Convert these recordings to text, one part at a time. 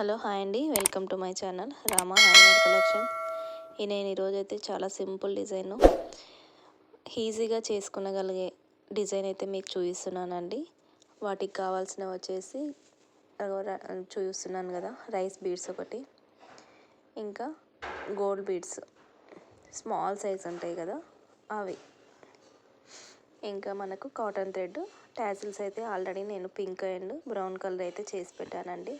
Hello hi అండి, welcome to my channel Rama handmade collection. నేను ఈరోజు అయితే చాలా సింపుల్ డిజైన్, ఈజీగా చేసుకునగలిగే డిజైన్ అయితే మీకు చూపిస్తున్నానండి. వాటికి కావాల్సినవి వచ్చేసి చూపిస్తున్నాను కదా, రైస్ బీడ్స్ ఒకటి, ఇంకా గోల్డ్ బీడ్స్ స్మాల్ సైజ్ ఉంటాయి కదా అవి, ఇంకా మనకు కాటన్ థ్రెడ్ టాజిల్స్ అయితే ఆల్రెడీ నేను పింక్ అండ్ బ్రౌన్ కలర్ అయితే చేసి పెట్టానండి.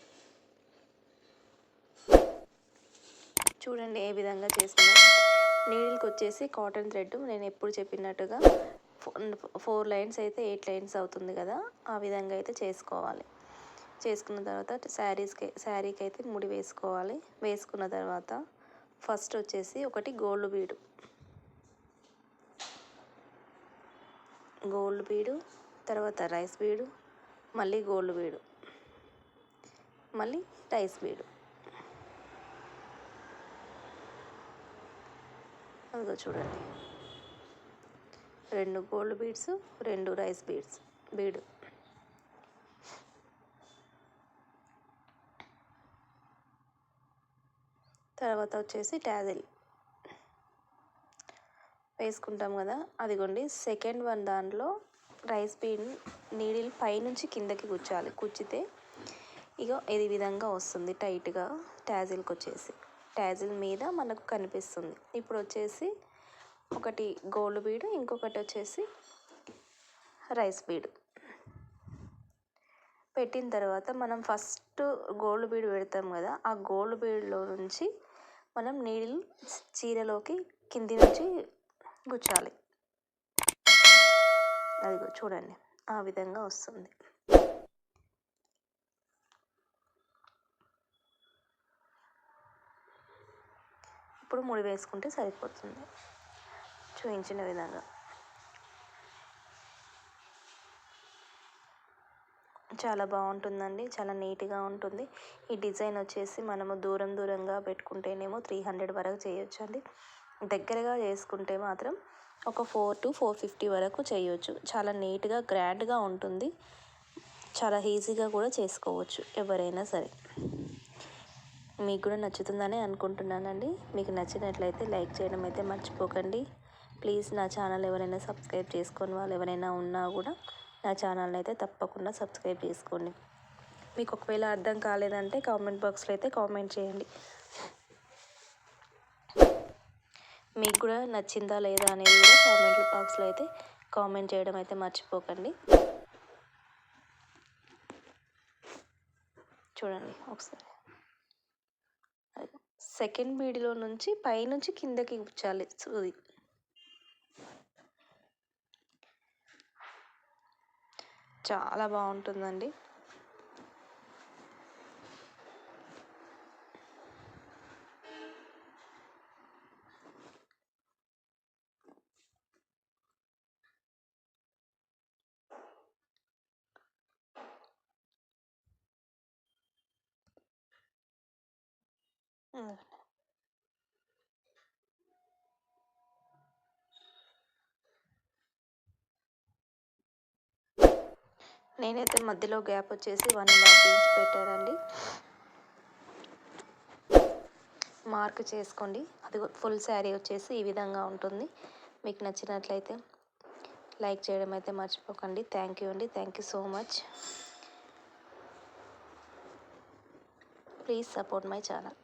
చూడండి ఏ విధంగా చేసుకున్నాం. నీడిల్కి వచ్చేసి కాటన్ థ్రెడ్ నేను ఎప్పుడు చెప్పినట్టుగా 4 లైన్స్ అయితే 8 లైన్స్ అవుతుంది కదా, ఆ విధంగా అయితే చేసుకోవాలి. చేసుకున్న తర్వాత శారీకి అయితే ముడి వేసుకోవాలి. వేసుకున్న తర్వాత ఫస్ట్ వచ్చేసి ఒకటి గోల్డ్ బీడు, తర్వాత రైస్ బీడు, మళ్ళీ గోల్డ్ బీడు, మళ్ళీ రైస్ బీడు. అదిగో చూడండి, 2 గోల్డ్ బీడ్స్, 2 రైస్ బీడు. తర్వాత వచ్చేసి టాజిల్ వేసుకుంటాం కదా, అదిగోండి సెకండ్ వన్ దాంట్లో రైస్ బీడ్ నీడిల్ పైనుంచి కిందకి గుచ్చాలి. కుచ్చితే ఇగో ఈ విధంగా వస్తుంది టైట్గా. టాజిల్కి వచ్చేసి టాజిల్ మీద మనకు కనిపిస్తుంది. ఇప్పుడు వచ్చేసి ఒకటి గోల్డ్ బీడు, ఇంకొకటి వచ్చేసి రైస్ బీడు పెట్టిన తర్వాత మనం ఫస్ట్ గోల్డ్ బీడ్ పెడతాం కదా, ఆ గోల్డ్ బీడ్లో నుంచి మనం నీడిల్ చీరలోకి కింది నుంచి గుచ్చాలి. అదిగో చూడండి, ఆ విధంగా వస్తుంది. ఇప్పుడు ముడి వేసుకుంటే సరిపోతుంది చూపించిన విధంగా. చాలా బాగుంటుందండి, చాలా నీట్గా ఉంటుంది. ఈ డిజైన్ వచ్చేసి మనము దూరంగా పెట్టుకుంటేనేమో 300 వరకు చేయొచ్చు అండి. దగ్గరగా చేసుకుంటే మాత్రం ఒక 4 to 450 వరకు చేయొచ్చు. చాలా నీట్గా గ్రాండ్గా ఉంటుంది. చాలా ఈజీగా కూడా చేసుకోవచ్చు ఎవరైనా సరే. మీకు కూడా నచ్చుతుందని అనుకుంటున్నానండి. మీకు నచ్చినట్లయితే లైక్ చేయడం అయితే మర్చిపోకండి. ప్లీజ్ నా ఛానల్ ఎవరైనా సబ్స్క్రైబ్ చేసుకొని వాళ్ళు ఎవరైనా ఉన్నా కూడా నా ఛానల్ని అయితే తప్పకుండా సబ్స్క్రైబ్ చేసుకోండి. మీకు ఒకవేళ అర్థం కాలేదంటే కామెంట్ బాక్స్లో అయితే కామెంట్ చేయండి. మీకు కూడా నచ్చిందా లేదా అనేది కూడా కామెంట్ బాక్స్లో అయితే కామెంట్ చేయడం అయితే మర్చిపోకండి. చూడండి ఒకసారి, సెకండ్ బీడ్లో నుంచి పైనుంచి కిందకి గుచ్చాలి సూది. చాలా బాగుంటుందండి. నేనైతే మధ్యలో గ్యాప్ వచ్చేసి 1.5 ఇంచ్ పెట్టానండి. మార్క్ చేసుకోండి. అది ఫుల్ శారీ వచ్చేసి ఈ విధంగా ఉంటుంది. మీకు నచ్చినట్లయితే లైక్ చేయడం అయితే మర్చిపోకండి. థ్యాంక్ యూ అండి, thank you so much. Please support my channel.